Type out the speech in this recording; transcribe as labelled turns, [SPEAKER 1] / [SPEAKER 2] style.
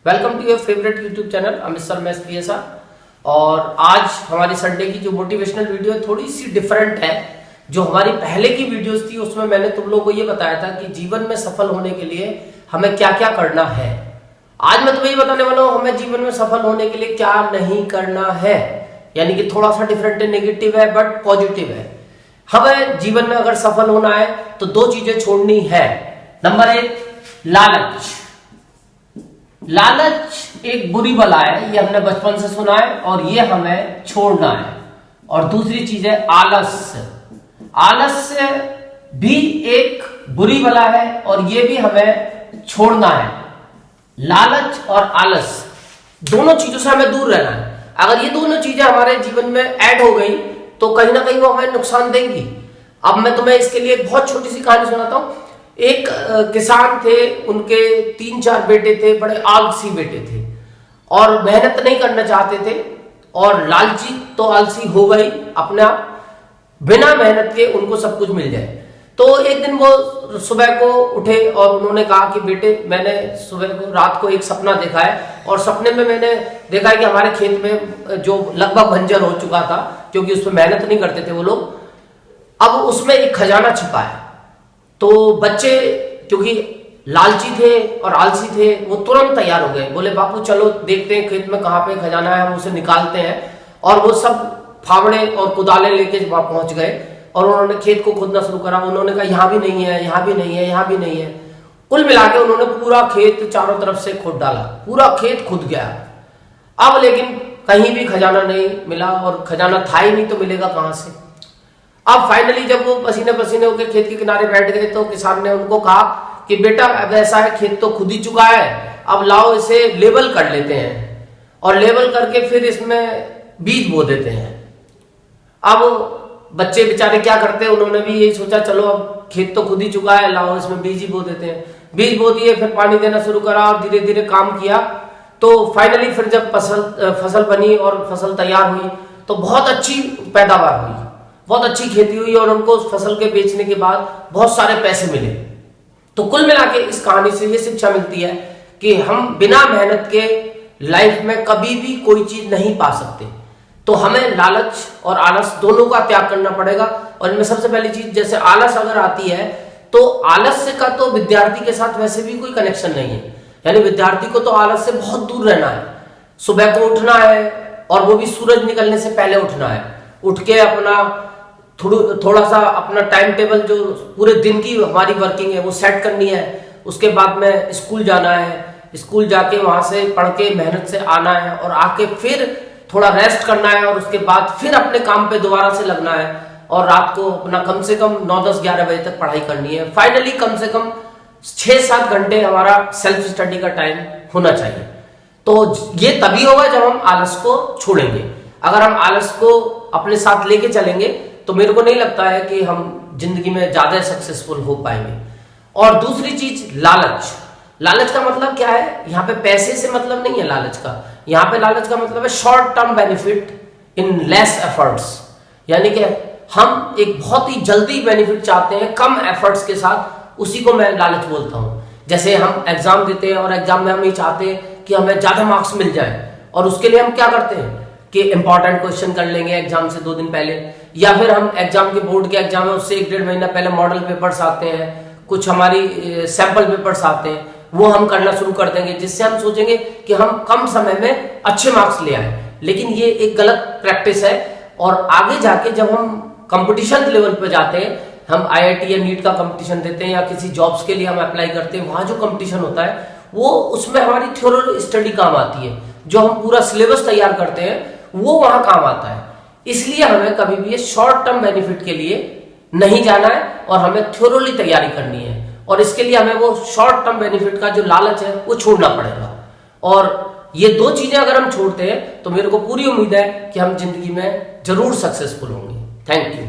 [SPEAKER 1] Welcome to your favourite YouTube channel Amit sir maths PSR. और आज हमारी संडे की जो मोटिवेशनल वीडियो है थोड़ी सी डिफरेंट है। जो हमारी पहले की वीडियोस थी उसमें मैंने तुम लोगों को ये बताया था कि जीवन में सफल होने के लिए हमें क्या क्या करना है। आज मैं तुम्हें ये बताने वाला हूं हमें जीवन में सफल होने के लिए क्या नहीं करना है। यानी कि थोड़ा सा डिफरेंट है, नेगेटिव है बट पॉजिटिव है। हमें जीवन में अगर सफल होना है तो दो चीजें छोड़नी है। नंबर 1, लालच। लालच एक बुरी बला है, ये हमने बचपन से सुना है और ये हमें छोड़ना है। और दूसरी चीज है आलस्य। आलस्य भी एक बुरी बला है और ये भी हमें छोड़ना है। लालच और आलस दोनों चीजों से हमें दूर रहना है। अगर ये दोनों चीजें हमारे जीवन में ऐड हो गई तो कहीं ना कहीं वो हमें नुकसान देंगी। अब मैं तुम्हें इसके लिए एक बहुत छोटी सी कहानी सुनाता हूं। एक किसान थे, उनके 3-4 बेटे थे, बड़े आलसी बेटे थे और मेहनत नहीं करना चाहते थे और लालची तो आलसी हो गई अपने आप। बिना मेहनत के उनको सब कुछ मिल जाए। तो एक दिन वो सुबह को उठे और उन्होंने कहा कि बेटे, मैंने सुबह को रात को एक सपना देखा है और सपने में मैंने देखा है कि हमारे खेत में जो लगभग बंजर हो चुका था क्योंकि उसमें मेहनत नहीं करते थे वो लोग, अब उसमें एक खजाना छिपा है। तो बच्चे क्योंकि लालची थे और आलसी थे वो तुरंत तैयार हो गए। बोले बापू चलो देखते हैं खेत में कहां पे खजाना है, हम उसे निकालते हैं। और वो सब फावड़े और कुदाले लेके वहां पहुंच गए और उन्होंने खेत को खोदना शुरू करा। उन्होंने कहा यहां भी नहीं है, यहां भी नहीं है, यहां भी नहीं है। कुल मिला के उन्होंने पूरा खेत चारों तरफ से खोद डाला, पूरा खेत खुद गया। अब लेकिन कहीं भी खजाना नहीं मिला और खजाना था ही नहीं तो मिलेगा कहां से। अब फाइनली जब वो पसीने पसीने होकर खेत के किनारे बैठ गए तो किसान ने उनको कहा कि बेटा अब ऐसा है, खेत तो खुद ही चुका है, अब लाओ इसे लेबल कर लेते हैं और लेबल करके फिर इसमें बीज बो देते हैं। अब बच्चे बेचारे क्या करते हैं, उन्होंने भी यही सोचा चलो अब खेत तो खुद ही चुका है, लाओ इसमें बीज ही बो देते हैं। बीज बो दिए, फिर पानी देना शुरू करा और धीरे धीरे काम किया। तो फाइनली फिर जब फसल बनी और फसल तैयार हुई तो बहुत अच्छी पैदावार हुई, बहुत अच्छी खेती हुई और उनको उस फसल के बेचने के बाद बहुत सारे पैसे मिले। तो कुल मिला के इस कहानी से ये शिक्षा मिलती है कि हम बिना मेहनत के लाइफ में कभी भी कोई चीज नहीं पा सकते। तो हमें लालच और आलस दोनों का त्याग करना पड़ेगा। और इनमें सबसे पहली चीज, जैसे आलस अगर आती है तो आलस्य का तो विद्यार्थी के साथ वैसे भी कोई कनेक्शन नहीं है। यानी विद्यार्थी को तो आलस से बहुत दूर रहना है। सुबह को उठना है और वो भी सूरज निकलने से पहले उठना है। उठ के अपना थोड़ा सा अपना टाइम टेबल जो पूरे दिन की हमारी वर्किंग है वो सेट करनी है। उसके बाद में स्कूल जाना है, स्कूल जाके वहां से पढ़ के मेहनत से आना है और आके फिर थोड़ा रेस्ट करना है और उसके बाद फिर अपने काम पे दोबारा से लगना है और रात को अपना कम से कम 9-10-11 बजे तक पढ़ाई करनी है। फाइनली कम से कम 6-7 घंटे हमारा सेल्फ स्टडी का टाइम होना चाहिए। तो ये तभी होगा जब हम आलस को छोड़ेंगे। अगर हम आलस को अपने साथ लेके चलेंगे तो मेरे को नहीं लगता है कि हम जिंदगी में ज्यादा सक्सेसफुल हो पाएंगे। और दूसरी चीज लालच। लालच का मतलब क्या है, यहाँ पे पैसे से मतलब नहीं है लालच का। यहाँ पे लालच का मतलब है short term benefit in less efforts. यानी कि हम एक बहुत ही जल्दी बेनिफिट चाहते हैं कम एफर्ट्स के साथ, उसी को मैं लालच बोलता हूं। जैसे हम एग्जाम देते हैं और एग्जाम में हम ये चाहते हैं कि हमें ज्यादा मार्क्स मिल जाए और उसके लिए हम क्या करते हैं कि इंपॉर्टेंट क्वेश्चन कर लेंगे एग्जाम से 2 दिन पहले, या फिर हम एग्जाम के बोर्ड के एग्जाम है उससे 1-1.5 महीना पहले मॉडल पेपर्स आते हैं, कुछ हमारी सैंपल पेपर्स आते हैं, वो हम करना शुरू कर देंगे जिससे हम सोचेंगे कि हम कम समय में अच्छे मार्क्स ले आए। लेकिन ये एक गलत प्रैक्टिस है। और आगे जाके जब हम कंपटीशन लेवल पे जाते हैं, हम IIT या नीट का कंपटीशन देते हैं या किसी जॉब्स के लिए हम अप्लाई करते हैं, वहां जो कंपटीशन होता है वो उसमें हमारी थ्योरी स्टडी काम आती है। जो हम पूरा सिलेबस तैयार करते हैं वो वहां काम आता है। इसलिए हमें कभी भी शॉर्ट टर्म बेनिफिट के लिए नहीं जाना है और हमें थ्योरली तैयारी करनी है। और इसके लिए हमें वो शॉर्ट टर्म बेनिफिट का जो लालच है वो छोड़ना पड़ेगा। और ये दो चीजें अगर हम छोड़ते हैं तो मेरे को पूरी उम्मीद है कि हम जिंदगी में जरूर सक्सेसफुल होंगे। Thank you.